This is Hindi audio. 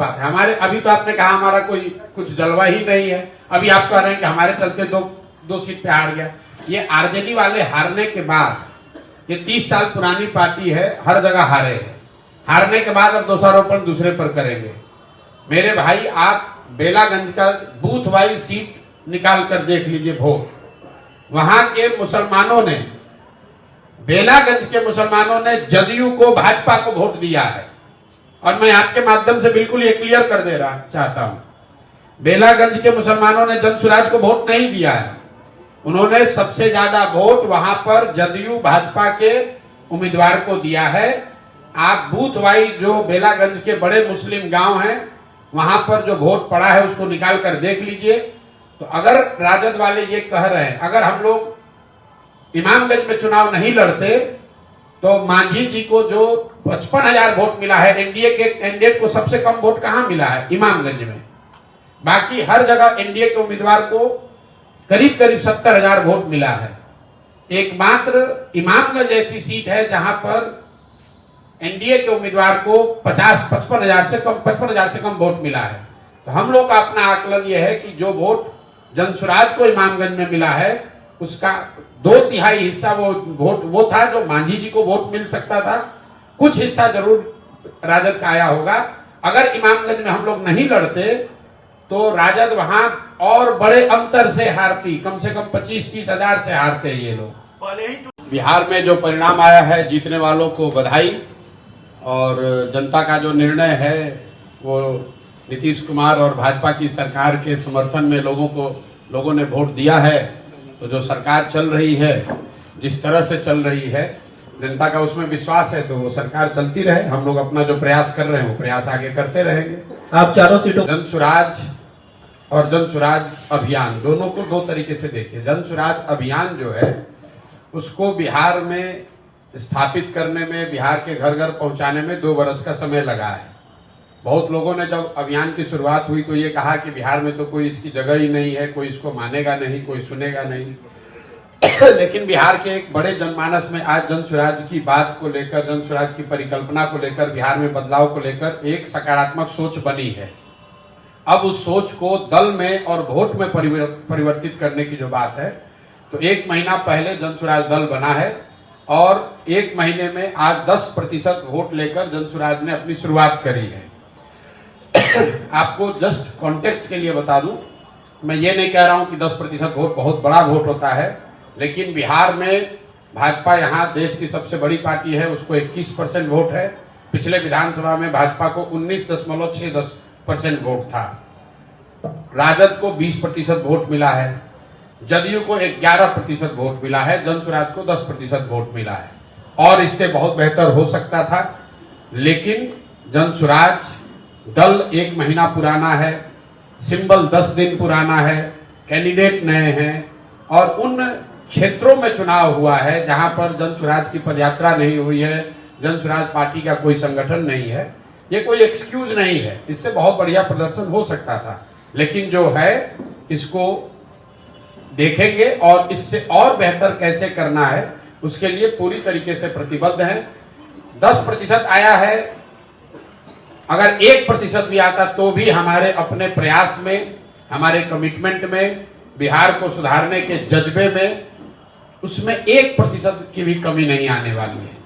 बात है। हमारे अभी तो आपने कहा हमारा कोई कुछ जलवा ही नहीं है, अभी आप कह रहे हैं कि हमारे चलते दो सीट पे हार गया। ये आरजेडी वाले हारने के बाद, ये 30 साल पुरानी पार्टी है, हर जगह हारे हैं। हारने के बाद अब दोषारोपण दूसरे पर करेंगे। मेरे भाई, आप बेलागंज का बूथ वाइज सीट निकाल कर देख लीजिए वोट। वहां के मुसलमानों ने, बेलागंज के मुसलमानों ने जदयू को, भाजपा को वोट दिया है। और मैं आपके माध्यम से बिल्कुल ये क्लियर कर दे रहा चाहता हूं, बेलागंज के मुसलमानों ने जनसुराज को वोट नहीं दिया है। उन्होंने सबसे ज्यादा वोट वहां पर जदयू भाजपा के उम्मीदवार को दिया है। आप बूथ वाइज जो बेलागंज के बड़े मुस्लिम गांव हैं, वहां पर जो वोट पड़ा है उसको निकाल कर देख लीजिए। तो अगर राजद वाले ये कह रहे हैं, अगर हम लोग इमामगंज में चुनाव नहीं लड़ते तो मांझी जी को जो 55,000 वोट मिला है, एनडीए के कैंडिडेट को सबसे कम वोट कहां मिला है? इमामगंज में। बाकी हर जगह एनडीए के उम्मीदवार को करीब करीब 70,000 वोट मिला है। एकमात्र इमामगंज ऐसी सीट है जहां पर एनडीए के उम्मीदवार को 55,000 से कम वोट मिला है। तो हम लोग का अपना आकलन यह है कि जो वोट जनसुराज को इमामगंज में मिला है, उसका 2/3 हिस्सा वो था जो मांझी जी को वोट मिल सकता था। कुछ हिस्सा जरूर राजद का आया होगा। अगर इमामगंज में हम लोग नहीं लड़ते तो राजद वहां और बड़े अंतर से हारती, कम से कम 25-30 हजार से हारते ये लोग। बिहार में जो परिणाम आया है, जीतने वालों को बधाई। और जनता का जो निर्णय है वो नीतीश कुमार और भाजपा की सरकार के समर्थन में लोगों ने वोट दिया है। तो जो सरकार चल रही है, जिस तरह से चल रही है, जनता का उसमें विश्वास है, तो वो सरकार चलती रहे। हम लोग अपना जो प्रयास कर रहे हैं वो प्रयास आगे करते रहेंगे। आप चारों सीटों, जनसुराज और जनसुराज अभियान, दोनों को दो तरीके से देखिए। जनसुराज अभियान जो है उसको बिहार में स्थापित करने में, बिहार के घर घर पहुंचाने में 2 वर्ष का समय लगा है। बहुत लोगों ने जब अभियान की शुरुआत हुई तो ये कहा कि बिहार में तो कोई इसकी जगह ही नहीं है, कोई इसको मानेगा नहीं, कोई सुनेगा नहीं। लेकिन बिहार के एक बड़े जनमानस में आज जनसुराज की बात को लेकर, जनसुराज की परिकल्पना को लेकर, बिहार में बदलाव को लेकर एक सकारात्मक सोच बनी है। अब उस सोच को दल में और वोट में परिवर्तित करने की जो बात है, तो 1 महीना पहले जनसुराज दल बना है और 1 महीने में आज 10% वोट लेकर जनसुराज ने अपनी शुरुआत करी है। आपको जस्ट कॉन्टेक्स्ट के लिए बता दूं, मैं ये नहीं कह रहा हूं कि 10% वोट बहुत बड़ा वोट होता है, लेकिन बिहार में भाजपा यहाँ देश की सबसे बड़ी पार्टी है, उसको 21% वोट है। पिछले विधानसभा में भाजपा को 19.6% वोट था। राजद को 20% वोट मिला है, जदयू को 11% वोट मिला है, जनसुराज को 10% वोट मिला है। और इससे बहुत बेहतर हो सकता था, लेकिन जनसुराज दल 1 महीना पुराना है, सिंबल 10 दिन पुराना है, कैंडिडेट नए हैं और उन क्षेत्रों में चुनाव हुआ है जहां पर जनसुराज की पदयात्रा नहीं हुई है, जनसुराज पार्टी का कोई संगठन नहीं है। ये कोई एक्सक्यूज नहीं है, इससे बहुत बढ़िया प्रदर्शन हो सकता था, लेकिन जो है इसको देखेंगे और इससे और बेहतर कैसे करना है उसके लिए पूरी तरीके से प्रतिबद्ध हैं। 10% आया है, अगर 1% भी आता तो भी हमारे अपने प्रयास में, हमारे कमिटमेंट में, बिहार को सुधारने के जज्बे में, उसमें 1% की भी कमी नहीं आने वाली है।